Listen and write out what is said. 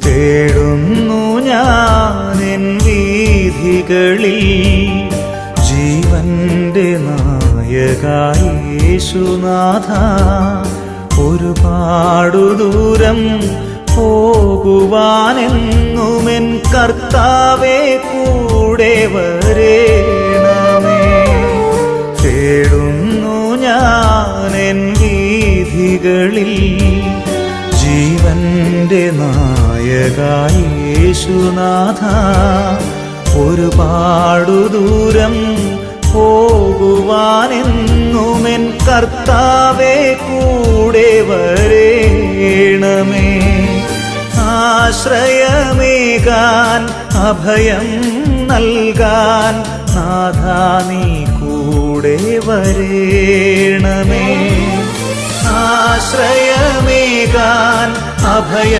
തേടുന്നു ഞാനെൻ വീഥികളിൽ ജീവന്റെ നായകായി യേശുനാഥ. ഒരുപാടു ദൂരം പോകുവാനെന്നുമെൻ കർത്താവേ കൂടെ വരേണമേ. തേടുന്നു ഞാനെൻ വീഥികളിൽ ജീവന്റെ നായകായി യേശുനാഥ. ഒരുപാടു ദൂരം പോകുവാനെന്നുമെൻ കർത്താവേ കൂടെ വരേണമേ. ആശ്രയമേകാൻ അഭയം നൽകാൻ നാഥാ നീ കൂടെ വരേണമേ. ആശ്രയമേകാൻ അഭയം